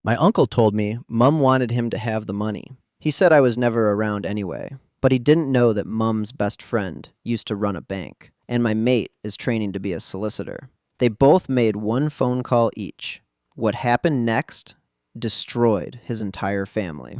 My uncle told me Mum wanted him to have the money. He said I was never around anyway, but he didn't know that Mum's best friend used to run a bank, and my mate is training to be a solicitor. They both made one phone call each. What happened next destroyed his entire family.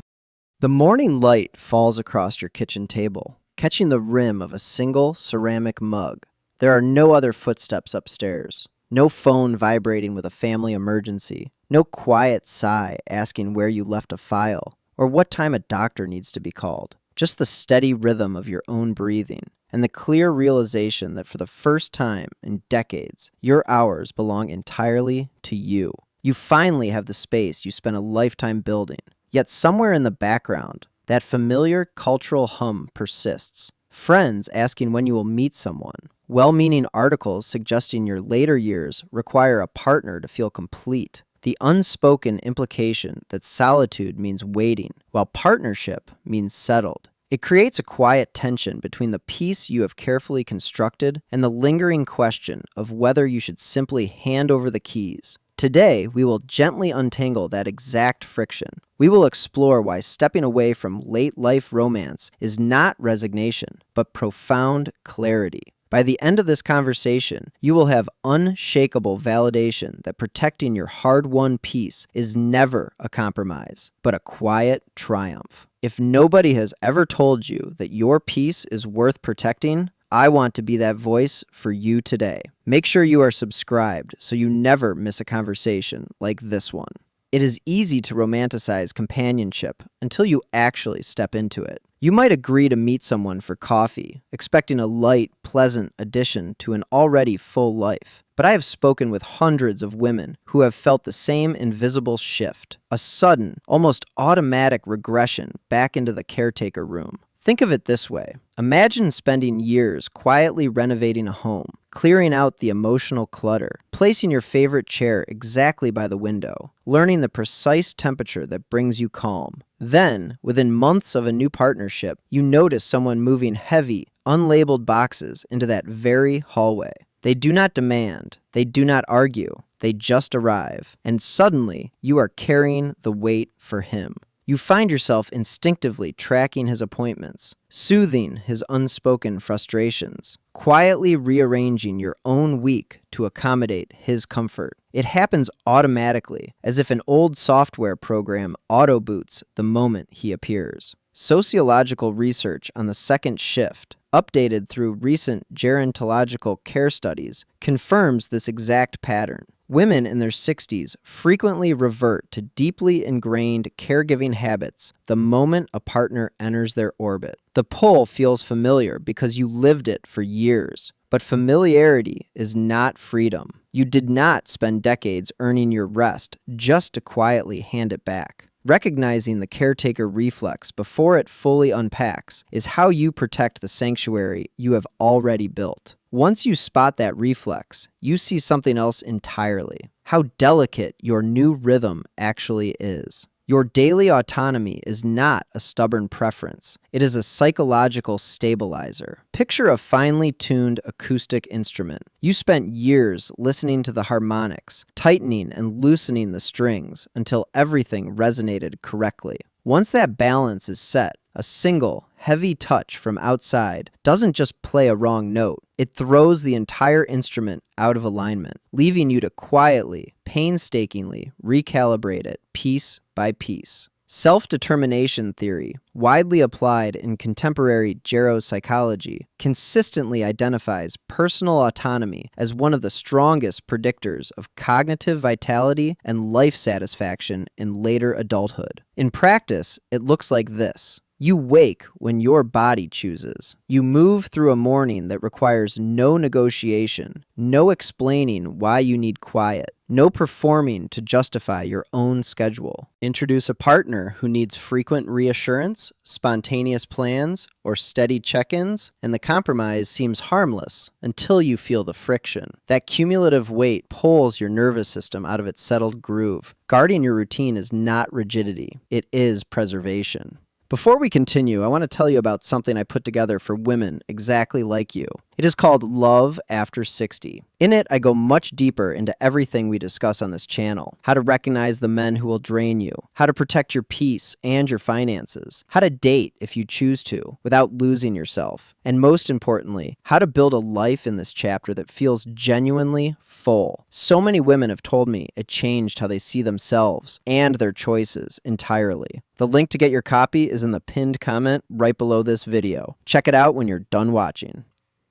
The morning light falls across your kitchen table, catching the rim of a single ceramic mug. There are no other footsteps upstairs. No phone vibrating with a family emergency. No quiet sigh asking where you left a file or what time a doctor needs to be called. Just the steady rhythm of your own breathing and the clear realization that for the first time in decades, your hours belong entirely to you. You finally have the space you spent a lifetime building. Yet somewhere in the background, that familiar cultural hum persists. Friends asking when you will meet someone. Well-meaning articles suggesting your later years require a partner to feel complete. The unspoken implication that solitude means waiting, while partnership means settled. It creates a quiet tension between the peace you have carefully constructed and the lingering question of whether you should simply hand over the keys. Today, we will gently untangle that exact friction. We will explore why stepping away from late-life romance is not resignation, but profound clarity. By the end of this conversation, you will have unshakable validation that protecting your hard-won peace is never a compromise, but a quiet triumph. If nobody has ever told you that your peace is worth protecting, I want to be that voice for you today. Make sure you are subscribed so you never miss a conversation like this one. It is easy to romanticize companionship until you actually step into it. You might agree to meet someone for coffee, expecting a light, pleasant addition to an already full life. But I have spoken with hundreds of women who have felt the same invisible shift, a sudden, almost automatic regression back into the caretaker room. Think of it this way. Imagine spending years quietly renovating a home, clearing out the emotional clutter, placing your favorite chair exactly by the window, learning the precise temperature that brings you calm. Then, within months of a new partnership, you notice someone moving heavy, unlabeled boxes into that very hallway. They do not demand, they do not argue, they just arrive, and suddenly you are carrying the weight for him. You find yourself instinctively tracking his appointments, soothing his unspoken frustrations, quietly rearranging your own week to accommodate his comfort. It happens automatically, as if an old software program auto-boots the moment he appears. Sociological research on the second shift, updated through recent gerontological care studies, confirms this exact pattern. Women in their 60s frequently revert to deeply ingrained caregiving habits the moment a partner enters their orbit. The pull feels familiar because you lived it for years, but familiarity is not freedom. You did not spend decades earning your rest just to quietly hand it back. Recognizing the caretaker reflex before it fully unpacks is how you protect the sanctuary you have already built. Once you spot that reflex, you see something else entirely. How delicate your new rhythm actually is. Your daily autonomy is not a stubborn preference. It is a psychological stabilizer. Picture a finely tuned acoustic instrument. You spent years listening to the harmonics, tightening and loosening the strings until everything resonated correctly. Once that balance is set, a single, heavy touch from outside doesn't just play a wrong note. It throws the entire instrument out of alignment, leaving you to quietly, painstakingly recalibrate it piece by piece. Self-determination theory, widely applied in contemporary geropsychology, consistently identifies personal autonomy as one of the strongest predictors of cognitive vitality and life satisfaction in later adulthood. In practice, it looks like this. You wake when your body chooses. You move through a morning that requires no negotiation, no explaining why you need quiet, no performing to justify your own schedule. Introduce a partner who needs frequent reassurance, spontaneous plans, or steady check-ins, and the compromise seems harmless until you feel the friction. That cumulative weight pulls your nervous system out of its settled groove. Guarding your routine is not rigidity, it is preservation. Before we continue, I want to tell you about something I put together for women exactly like you. It is called Love After 60. In it, I go much deeper into everything we discuss on this channel. How to recognize the men who will drain you, how to protect your peace and your finances, how to date if you choose to without losing yourself, and most importantly, how to build a life in this chapter that feels genuinely full. So many women have told me it changed how they see themselves and their choices entirely. The link to get your copy is in the pinned comment right below this video. Check it out when you're done watching.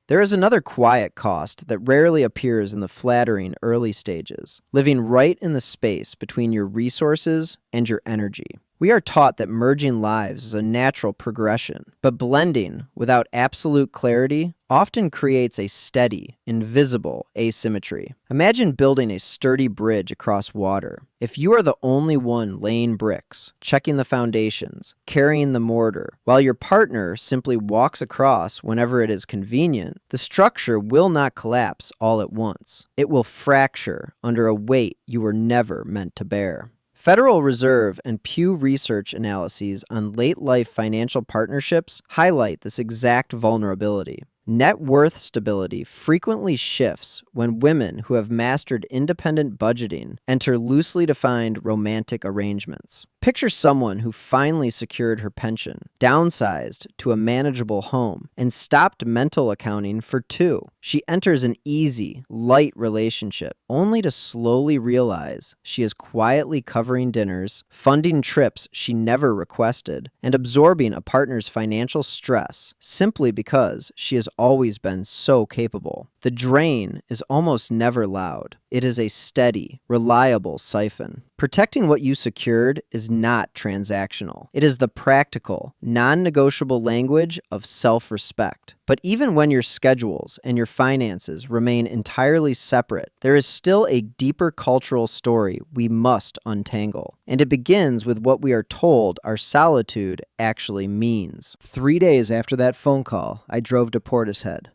There is another quiet cost that rarely appears in the flattering early stages, living right in the space between your resources and your energy. We are taught that merging lives is a natural progression, but blending without absolute clarity often creates a steady, invisible asymmetry. Imagine building a sturdy bridge across water. If you are the only one laying bricks, checking the foundations, carrying the mortar, while your partner simply walks across whenever it is convenient, the structure will not collapse all at once. It will fracture under a weight you were never meant to bear. Federal Reserve and Pew Research analyses on late-life financial partnerships highlight this exact vulnerability. Net worth stability frequently shifts when women who have mastered independent budgeting enter loosely defined romantic arrangements. Picture someone who finally secured her pension, downsized to a manageable home, and stopped mental accounting for two. She enters an easy, light relationship, only to slowly realize she is quietly covering dinners, funding trips she never requested, and absorbing a partner's financial stress simply because she has always been so capable. The drain is almost never loud. It is a steady, reliable siphon. Protecting what you secured is not transactional. It is the practical, non-negotiable language of self-respect. But even when your schedules and your finances remain entirely separate, there is still a deeper cultural story we must untangle. And it begins with what we are told our solitude actually means. 3 days after that phone call, I drove to Portishead.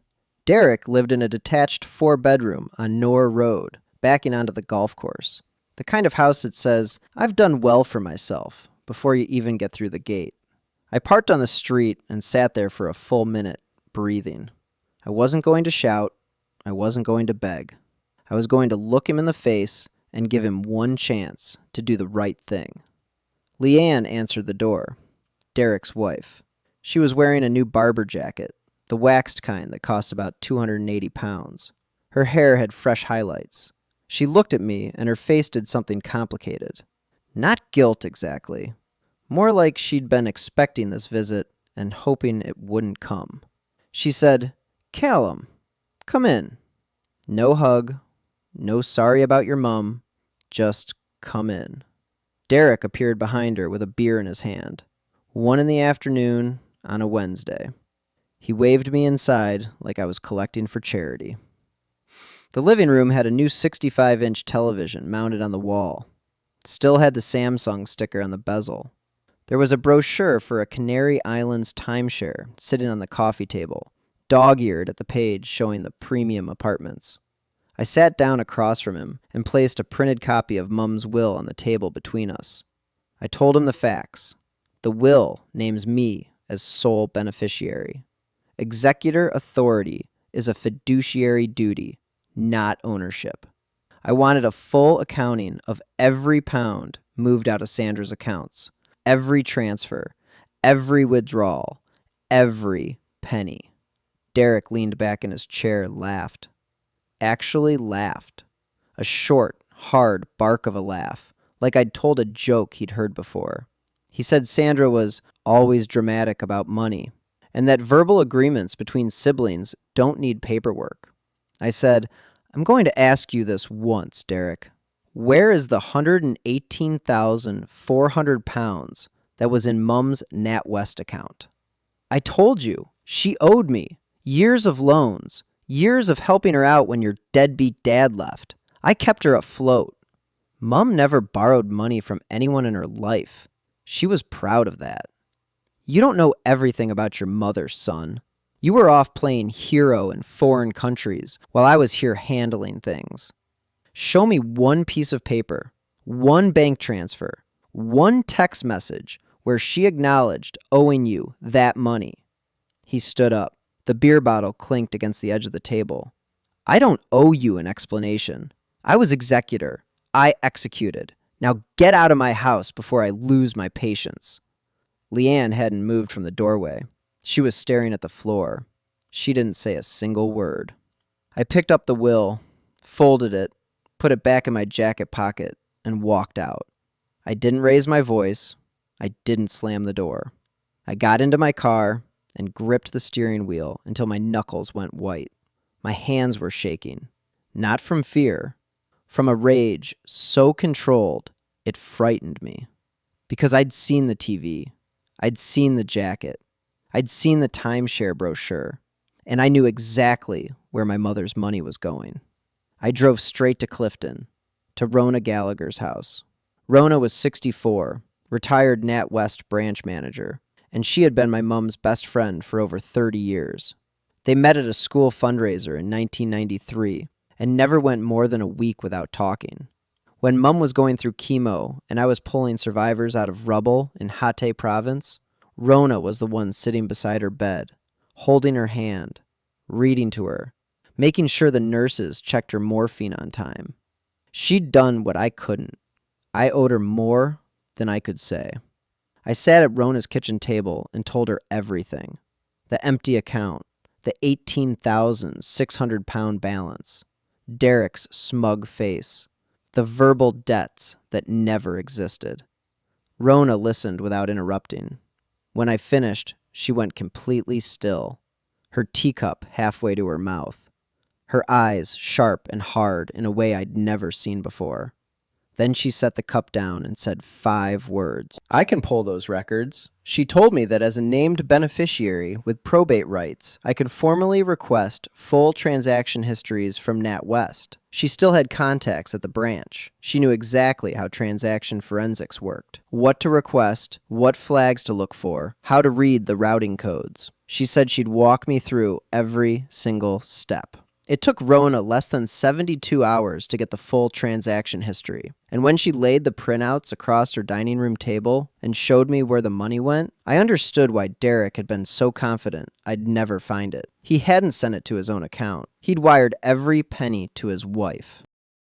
Derek lived in a detached 4-bedroom on Knorr Road, backing onto the golf course. The kind of house that says, "I've done well for myself," before you even get through the gate. I parked on the street and sat there for a full minute, breathing. I wasn't going to shout. I wasn't going to beg. I was going to look him in the face and give him one chance to do the right thing. Leanne answered the door, Derek's wife. She was wearing a new barber jacket, the waxed kind that costs about 280 pounds. Her hair had fresh highlights. She looked at me, and her face did something complicated. Not guilt exactly. More like she'd been expecting this visit and hoping it wouldn't come. She said, "Callum, come in." No hug, no sorry about your mum, just come in. Derek appeared behind her with a beer in his hand. 1 in the afternoon on a Wednesday. He waved me inside like I was collecting for charity. The living room had a new 65-inch television mounted on the wall. It still had the Samsung sticker on the bezel. There was a brochure for a Canary Islands timeshare sitting on the coffee table, dog-eared at the page showing the premium apartments. I sat down across from him and placed a printed copy of Mum's will on the table between us. I told him the facts. The will names me as sole beneficiary. Executor authority is a fiduciary duty, not ownership. I wanted a full accounting of every pound moved out of Sandra's accounts, every transfer, every withdrawal, every penny. Derek leaned back in his chair and laughed. Actually laughed. A short, hard bark of a laugh, like I'd told a joke he'd heard before. He said Sandra was always dramatic about money, and that verbal agreements between siblings don't need paperwork. I said, "I'm going to ask you this once, Derek. Where is the 118,400 pounds that was in Mum's NatWest account? I told you, she owed me. Years of loans. Years of helping her out when your deadbeat dad left. I kept her afloat. Mum never borrowed money from anyone in her life. She was proud of that. You don't know everything about your mother, son. You were off playing hero in foreign countries while I was here handling things. Show me one piece of paper, one bank transfer, one text message where she acknowledged owing you that money." He stood up. The beer bottle clinked against the edge of the table. I don't owe you an explanation. I was executor. I executed. Now get out of my house before I lose my patience. Leanne hadn't moved from the doorway. She was staring at the floor. She didn't say a single word. I picked up the will, folded it, put it back in my jacket pocket, and walked out. I didn't raise my voice. I didn't slam the door. I got into my car and gripped the steering wheel until my knuckles went white. My hands were shaking, not from fear, from a rage so controlled it frightened me. Because I'd seen the TV, I'd seen the jacket, I'd seen the timeshare brochure, and I knew exactly where my mother's money was going. I drove straight to Clifton, to Rona Gallagher's house. Rona was 64, retired NatWest branch manager, and she had been my mom's best friend for over 30 years. They met at a school fundraiser in 1993 and never went more than a week without talking. When Mum was going through chemo and I was pulling survivors out of rubble in Hatay province, Rona was the one sitting beside her bed, holding her hand, reading to her, making sure the nurses checked her morphine on time. She'd done what I couldn't. I owed her more than I could say. I sat at Rona's kitchen table and told her everything. The empty account, the 18,600-pound balance, Derek's smug face, the verbal debts that never existed. Rona listened without interrupting. When I finished, she went completely still, her teacup halfway to her mouth, her eyes sharp and hard in a way I'd never seen before. Then she set the cup down and said 5 words. I can pull those records. She told me that as a named beneficiary with probate rights, I could formally request full transaction histories from NatWest. She still had contacts at the branch. She knew exactly how transaction forensics worked, what to request, what flags to look for, how to read the routing codes. She said she'd walk me through every single step. It took Rona less than 72 hours to get the full transaction history, and when she laid the printouts across her dining room table and showed me where the money went, I understood why Derek had been so confident I'd never find it. He hadn't sent it to his own account. He'd wired every penny to his wife.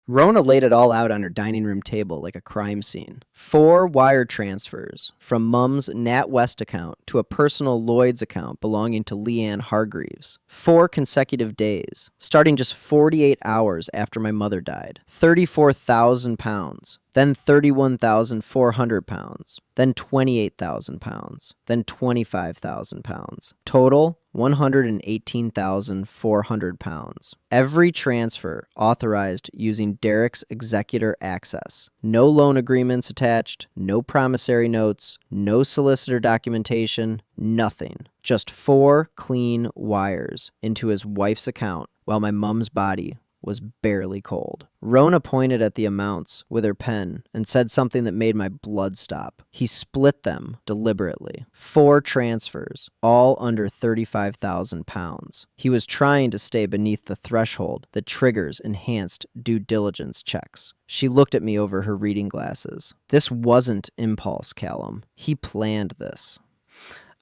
Rona laid it all out on her dining room table like a crime scene. 4 wire transfers from Mum's NatWest account to a personal Lloyd's account belonging to Leanne Hargreaves. 4 consecutive days, starting just 48 hours after my mother died. 34,000 pounds, then 31,400 pounds, then 28,000 pounds, then 25,000 pounds. Total, 118,400 pounds. Every transfer authorized using Derek's executor access. No loan agreements attached, no promissory notes, no solicitor documentation, nothing. Just 4 clean wires into his wife's account while my mom's body was barely cold. Rona pointed at the amounts with her pen and said something that made my blood stop. He split them deliberately. 4 transfers, all under 35,000 pounds. He was trying to stay beneath the threshold that triggers enhanced due diligence checks. She looked at me over her reading glasses. This wasn't impulse, Callum. He planned this.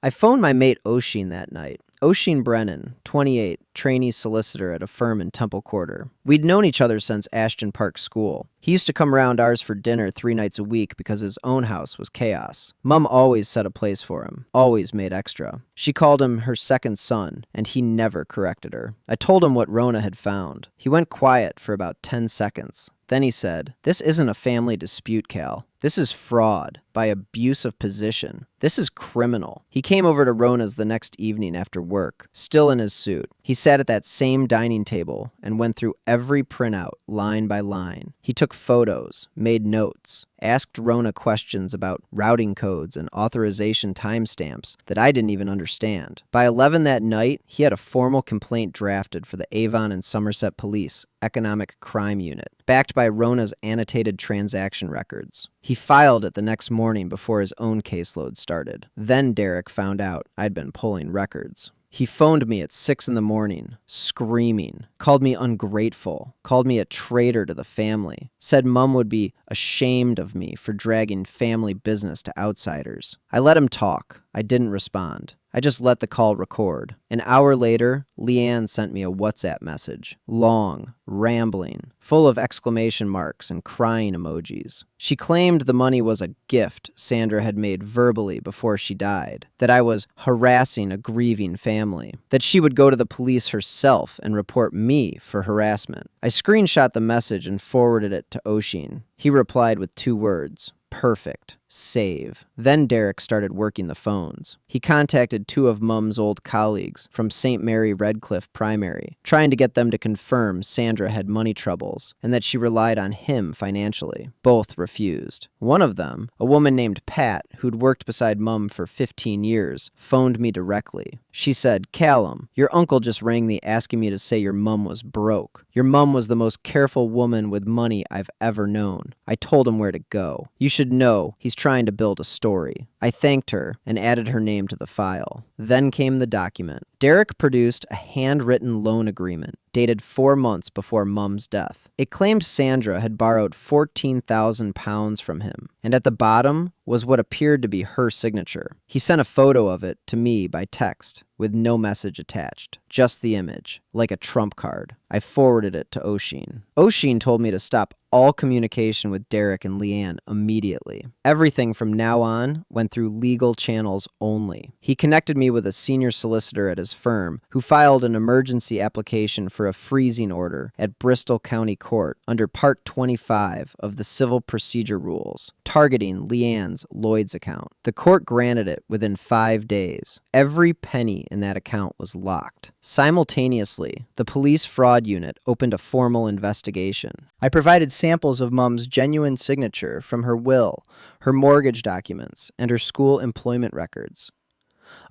I phoned my mate Oshin that night. Oshin Brennan, 28, trainee solicitor at a firm in Temple Quarter. We'd known each other since Ashton Park School. He used to come around ours for dinner 3 nights a week because his own house was chaos. Mum always set a place for him, always made extra. She called him her second son, and he never corrected her. I told him what Rona had found. He went quiet for about 10 seconds. Then he said, "This isn't a family dispute, Cal. This is fraud by abuse of position. This is criminal." He came over to Rona's the next evening after work, still in his suit. He sat at that same dining table and went through every printout line by line. He took photos, made notes, asked Rona questions about routing codes and authorization timestamps that I didn't even understand. By 11 that night, he had a formal complaint drafted for the Avon and Somerset Police Economic Crime Unit, backed by Rona's annotated transaction records. He filed it the next morning before his own caseload started. Then Derek found out I'd been pulling records. He phoned me at 6 in the morning, screaming, called me ungrateful, called me a traitor to the family, said Mum would be ashamed of me for dragging family business to outsiders. I let him talk. I didn't respond. I just let the call record. An hour later, Leanne sent me a WhatsApp message. Long, rambling, full of exclamation marks and crying emojis. She claimed the money was a gift Sandra had made verbally before she died, that I was harassing a grieving family, that she would go to the police herself and report me for harassment. I screenshot the message and forwarded it to Oshin. He replied with 2 words. Perfect. Save. Then Derek started working the phones. He contacted 2 of Mum's old colleagues from St. Mary Redcliffe Primary, trying to get them to confirm Sandra had money troubles and that she relied on him financially. Both refused. One of them, a woman named Pat, who'd worked beside Mum for 15 years, phoned me directly. She said, "Callum, your uncle just rang me asking me to say your mum was broke. Your mum was the most careful woman with money I've ever known. I told him where to go. You should know he's trying to build a story." I thanked her and added her name to the file. Then came the document. Derek produced a handwritten loan agreement dated 4 months before Mum's death. It claimed Sandra had borrowed £14,000 from him, and at the bottom was what appeared to be her signature. He sent a photo of it to me by text, with no message attached, just the image, like a trump card. I forwarded it to Oshin. Oshin told me to stop all communication with Derek and Leanne immediately. Everything from now on went through legal channels only. He connected me with a senior solicitor at his firm who filed an emergency application for a freezing order at Bristol County Court under Part 25 of the Civil Procedure Rules, targeting Leanne's Lloyd's account. The court granted it within 5 days. Every penny in that account was locked. Simultaneously, the police fraud unit opened a formal investigation. I provided samples of Mum's genuine signature from her will, her mortgage documents, and her school employment records.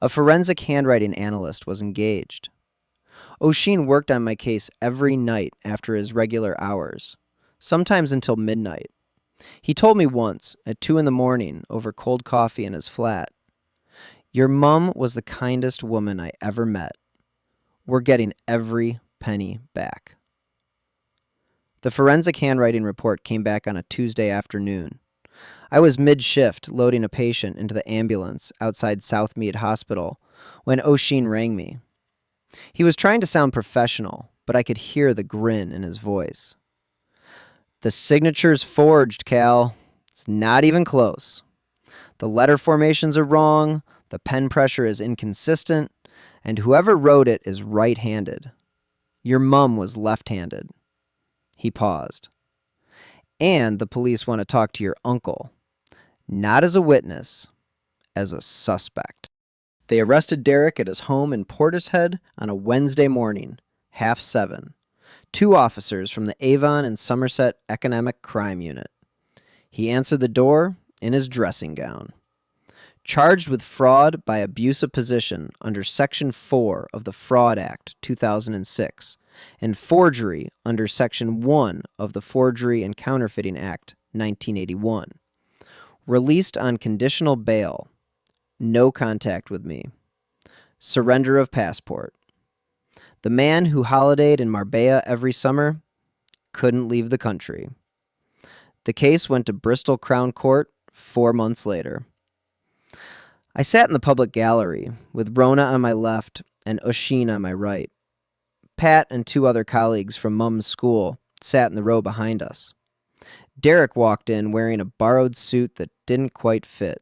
A forensic handwriting analyst was engaged. Oshin worked on my case every night after his regular hours, sometimes until midnight. He told me once, at 2 a.m. over cold coffee in his flat, "Your mum was the kindest woman I ever met. We're getting every penny back." The forensic handwriting report came back on a Tuesday afternoon. I was mid-shift loading a patient into the ambulance outside Southmead Hospital when Oshin rang me. He was trying to sound professional, but I could hear the grin in his voice. "The signature's forged, Cal. It's not even close. The letter formations are wrong, the pen pressure is inconsistent, and whoever wrote it is right-handed. Your mum was left-handed." He paused. "And the police want to talk to your uncle. Not as a witness, as a suspect." They arrested Derek at his home in Portishead on a Wednesday morning, 7:30. 2 officers from the Avon and Somerset Economic Crime Unit. He answered the door in his dressing gown. Charged with fraud by abuse of position under Section 4 of the Fraud Act 2006 and forgery under Section 1 of the Forgery and Counterfeiting Act 1981. Released on conditional bail. No contact with me. Surrender of passport. The man who holidayed in Marbella every summer couldn't leave the country. The case went to Bristol Crown Court 4 months later. I sat in the public gallery with Rona on my left and Oshin on my right. Pat and 2 other colleagues from Mum's school sat in the row behind us. Derek walked in wearing a borrowed suit that didn't quite fit.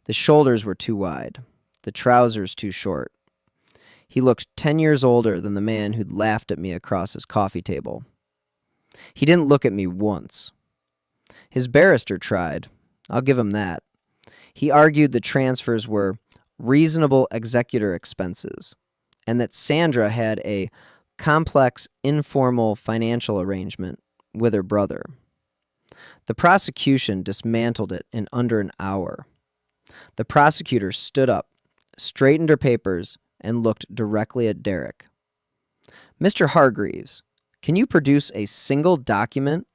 The shoulders were too wide, the trousers too short. He looked 10 years older than the man who'd laughed at me across his coffee table. He didn't look at me once. His barrister tried. I'll give him that. He argued the transfers were reasonable executor expenses and that Sandra had a complex, informal financial arrangement with her brother. The prosecution dismantled it in under an hour. The prosecutor stood up, straightened her papers, and looked directly at Derek. "Mr. Hargreaves, can you produce a single document,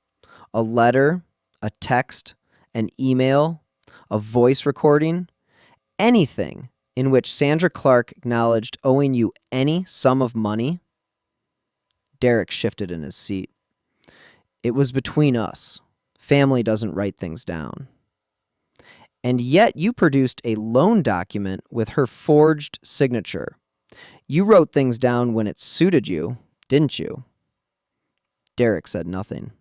a letter, a text, an email, a voice recording, anything in which Sandra Clark acknowledged owing you any sum of money?" Derek shifted in his seat. "It was between us. Family doesn't write things down." And yet you produced a loan document with her forged signature. You wrote things down when it suited you, didn't you? Derek said nothing.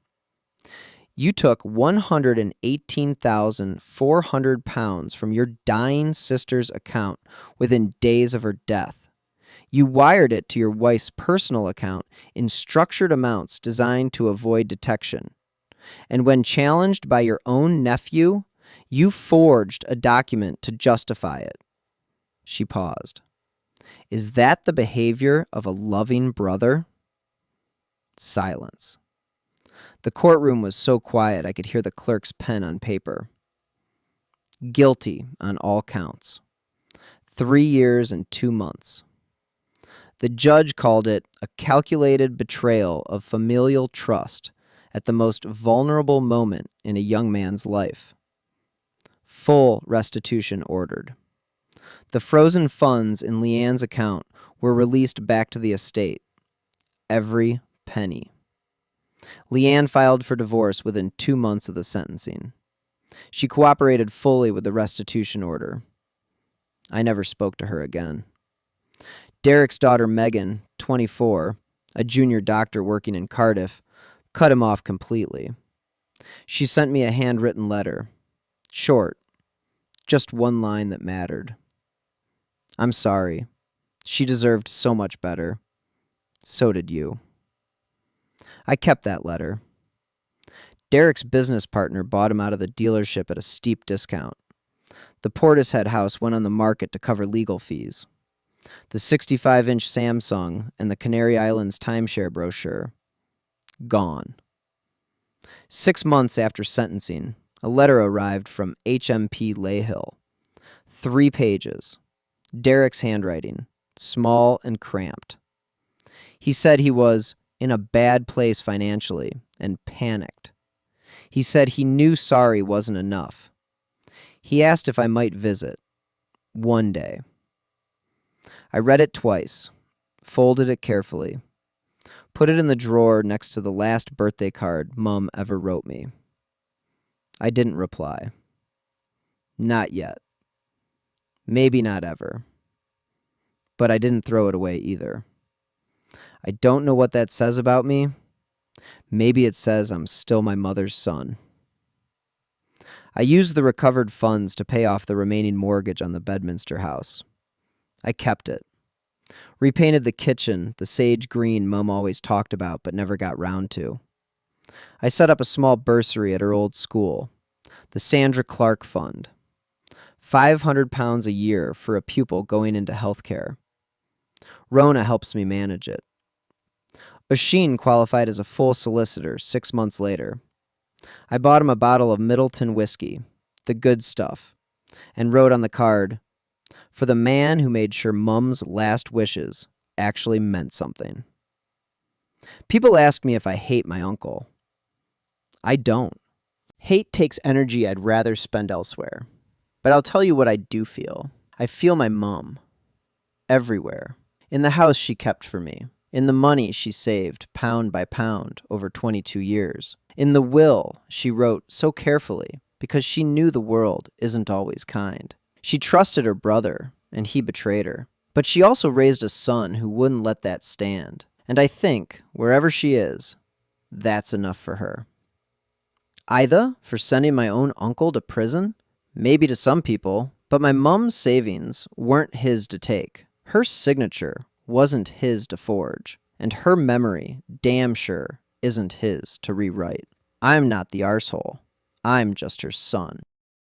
You took 118,400 pounds from your dying sister's account within days of her death. You wired it to your wife's personal account in structured amounts designed to avoid detection. And when challenged by your own nephew, you forged a document to justify it. She paused. Is that the behavior of a loving brother? Silence. The courtroom was so quiet I could hear the clerk's pen on paper. Guilty on all counts. 3 years and 2 months. The judge called it a calculated betrayal of familial trust at the most vulnerable moment in a young man's life. Full restitution ordered. The frozen funds in Leanne's account were released back to the estate. Every penny. Leanne filed for divorce within 2 months of the sentencing. She cooperated fully with the restitution order. I never spoke to her again. Derek's daughter Megan, 24, a junior doctor working in Cardiff, cut him off completely. She sent me a handwritten letter. Short. Just one line that mattered. I'm sorry. She deserved so much better. So did you. I kept that letter. Derek's business partner bought him out of the dealership at a steep discount. The Portishead house went on the market to cover legal fees. The 65-inch Samsung and the Canary Islands timeshare brochure. Gone. 6 months after sentencing, a letter arrived from HMP Layhill. 3 pages. Derek's handwriting, small and cramped. He said he was in a bad place financially and panicked. He said he knew sorry wasn't enough. He asked if I might visit. One day. I read it twice, folded it carefully, put it in the drawer next to the last birthday card Mum ever wrote me. I didn't reply. Not yet. Maybe not ever. But I didn't throw it away either. I don't know what that says about me. Maybe it says I'm still my mother's son. I used the recovered funds to pay off the remaining mortgage on the Bedminster house. I kept it. Repainted the kitchen the sage green Mum always talked about but never got round to. I set up a small bursary at her old school, the Sandra Clark Fund. £500 a year for a pupil going into healthcare. Rona helps me manage it. Oisin qualified as a full solicitor 6 months later. I bought him a bottle of Middleton whiskey, the good stuff, and wrote on the card, for the man who made sure Mum's last wishes actually meant something. People ask me if I hate my uncle. I don't. Hate takes energy I'd rather spend elsewhere. But I'll tell you what I do feel. I feel my mum. Everywhere. In the house she kept for me. In the money she saved, pound by pound, over 22 years. In the will she wrote so carefully, because she knew the world isn't always kind. She trusted her brother, and he betrayed her. But she also raised a son who wouldn't let that stand. And I think, wherever she is, that's enough for her. Ida, for sending my own uncle to prison? Maybe to some people, but my mum's savings weren't his to take. Her signature wasn't his to forge, and her memory, damn sure, isn't his to rewrite. I'm not the arsehole. I'm just her son.